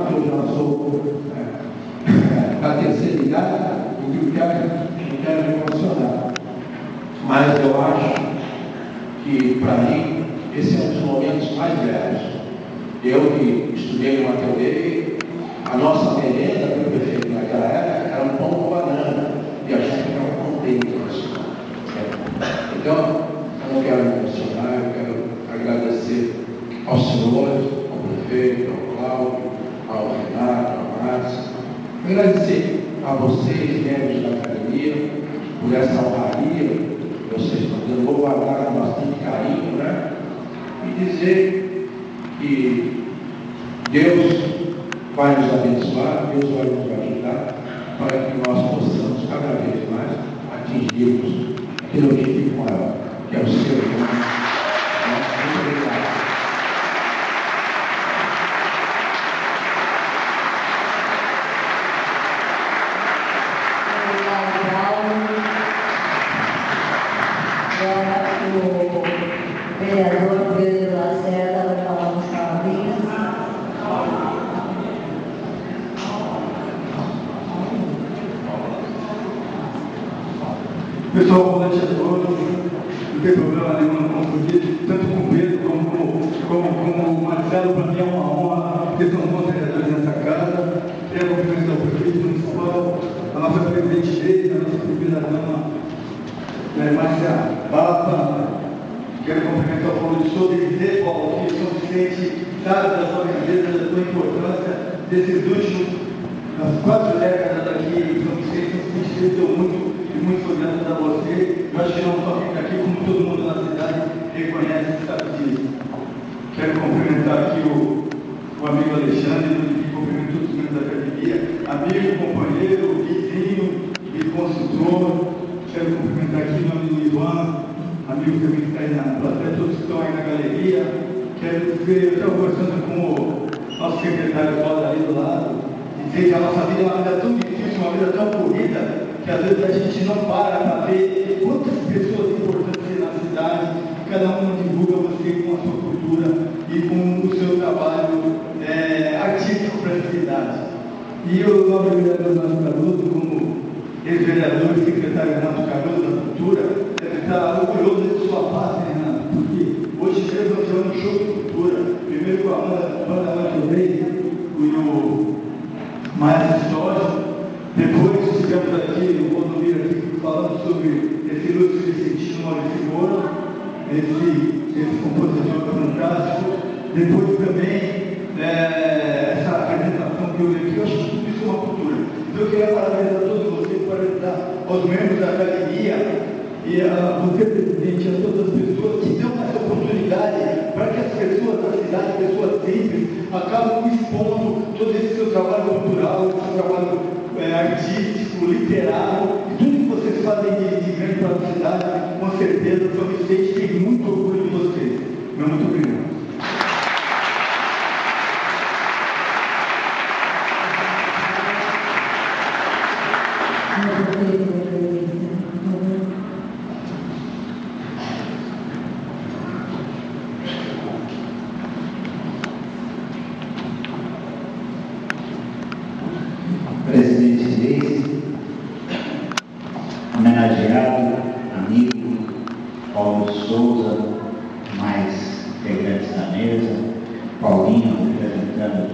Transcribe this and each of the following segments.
que eu já sou da terceira idade, e que eu quero me emocionar. Mas eu acho que, para mim, esse é um dos momentos mais velhos. Eu que estudei no ateliê, a nossa merenda, que eu preferi naquela época, era um pão com banana, e a gente ficava contente com isso. Então, eu não quero me emocionar, eu quero agradecer aos senhores, ao prefeito, ao Cláudio, ao Renato, ao Márcio, agradecer a vocês, membros da academia, por essa honraria que vocês estão dando. Vou guardar com bastante carinho, né? E dizer que Deus vai nos abençoar, Deus vai nos ajudar para que nós possamos cada vez mais atingirmos aquele objetivo maior, que é o ser humano. Muito obrigado. O vereador Pedro Lacerda vai falar uns palavrinhas. Pessoal, boa noite a todos. Não tem problema nenhum não confundir, tanto com o Pedro como o Marcelo. Para mim é uma honra, porque são bons vereadores nessa casa. Quero cumprimentar o prefeito municipal, a nossa presidente Leite, a nossa primeira-dama Márcia Bapa. Quero cumprimentar o Paulo de Souza e dizer, Paulo, que São Vicente sabe da sua grandeza, da sua importância desses últimos, nas 4 décadas aqui em São Vicente. São Vicente cresceu muito e muito sou grato a você. Eu acho que não só fica aqui, como todo mundo na cidade reconhece e sabe disso. Quero cumprimentar aqui o amigo Alexandre, que cumprimento todos os membros da academia, amigo, companheiro, vizinho e consultor. Quero cumprimentar aqui o nome do Ivan, amigo também que está aí na plateia, todos que estão aí na galeria. Quero dizer, eu estava conversando com o nosso secretário Paulo ali do lado, e dizer que a nossa vida é uma vida tão difícil, uma vida tão corrida, que às vezes a gente não para ver quantas pessoas importantes tem na cidade, cada uma divulga você com a sua cultura e com o seu trabalho artístico para a cidade. E o nobre vereador Renato Caruso, como ex-vereador e secretário Renato Caruso da Cultura, deve estar orgulhoso de sua pátria, Renato, porque hoje mesmo nós tivemos um show de cultura, primeiro com a banda Maquiavei e o Maestro Histórico. Depois tivemos aqui o Rodomiro aqui falando sobre esse ilustre vicentino Maurício Moura, esse compositor fantástico. Depois também essa apresentação que eu vi aqui, eu acho que tudo isso é uma cultura. Então eu queria parabenizar a todos vocês, parabenizar aos membros da academia e a você, presidente, a todas as pessoas que dão essa oportunidade para que as pessoas da cidade, pessoas simples, acabam expondo todo esse seu trabalho cultural, esse seu trabalho artístico, literário, e tudo que vocês fazem de grande para a cidade. Com certeza, São Vicente tem muito orgulho de vocês. Muito obrigado. Presidente Leite, homenageado, amigo Paulo Souza, mais integrantes da mesa, Paulinho representando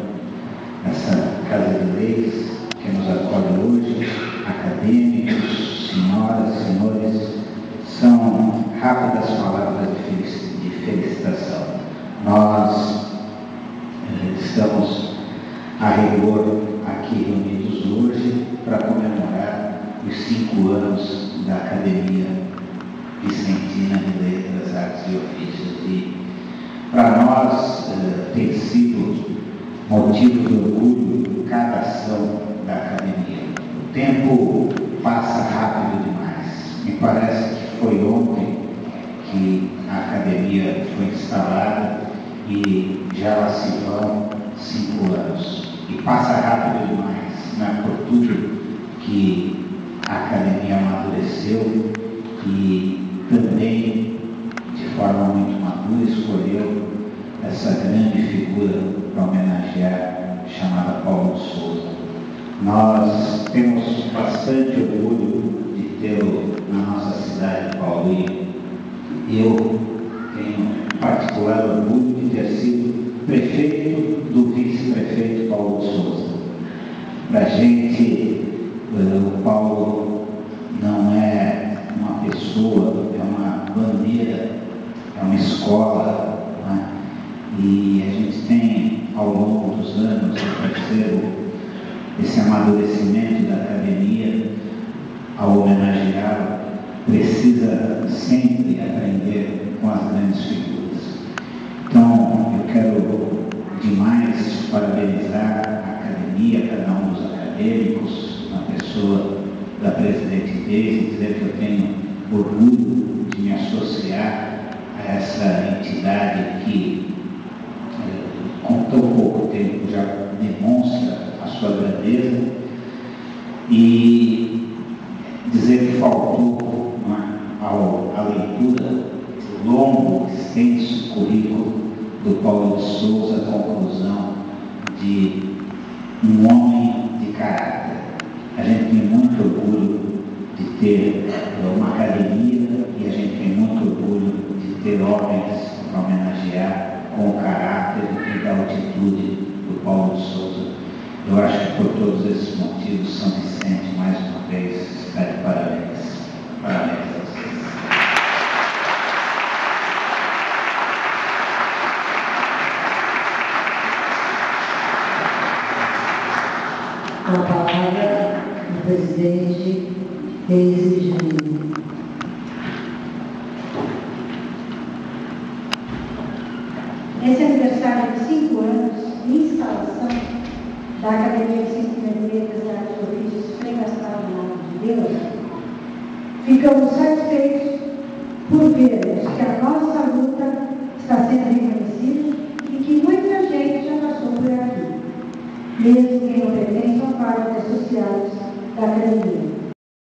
essa Casa de Leis que nos acolhe hoje, acadêmicos, senhoras, senhores, são rápidas palavras de felicitação. Nós estamos a rigor aqui reunidos hoje para comemorar os 5 anos da Academia Vicentina de Letras, Artes e Ofícios. E para nós tem sido motivo de orgulho cada ação da Academia. O tempo passa rápido demais. Me parece que foi ontem que a Academia foi instalada e já lá se vão 5 anos. E passa rápido demais, né, por tudo que a academia amadureceu e também, de forma muito madura, escolheu essa grande figura para homenagear chamada Paulo de Souza. Nós temos bastante orgulho de tê-lo na nossa cidade de Paulinho. Eu tenho particular orgulho de ter sido prefeito do vice-prefeito Paulo de Souza. Para a gente, o Paulo não é uma pessoa, é uma bandeira, é uma escola, né? E a gente tem, ao longo dos anos, esse amadurecimento da academia, ao homenageá-lo, precisa sempre aprender com as grandes figuras. Então, eu quero demais parabenizar a academia, cada um dos acadêmicos, na pessoa da presidente Deise, dizer que eu tenho orgulho de me associar a essa entidade que, com tão pouco tempo, já demonstra a sua grandeza, e dizer que faltou à leitura do longo, extenso currículo do Paulo de Souza, a conclusão de um homem de caráter. A gente tem muito orgulho de ter uma academia e a gente tem muito orgulho de ter homens para homenagear com o caráter e da altitude do Paulo de Souza. Eu acho que por todos esses motivos, São Vicente, mais uma vez, está de parabéns. Parabéns a vocês. A palavra do presidente Deise Janine. Esse aniversário de 5 anos de instalação da Academia de Ciências e Letras e Artes e Ofícios Frei Gastal de Deus, ficamos satisfeitos por vermos que a nossa luta está sendo reconhecida e que muita gente já passou por aqui, mesmo quem não pertence ao quadro de associados da Academia.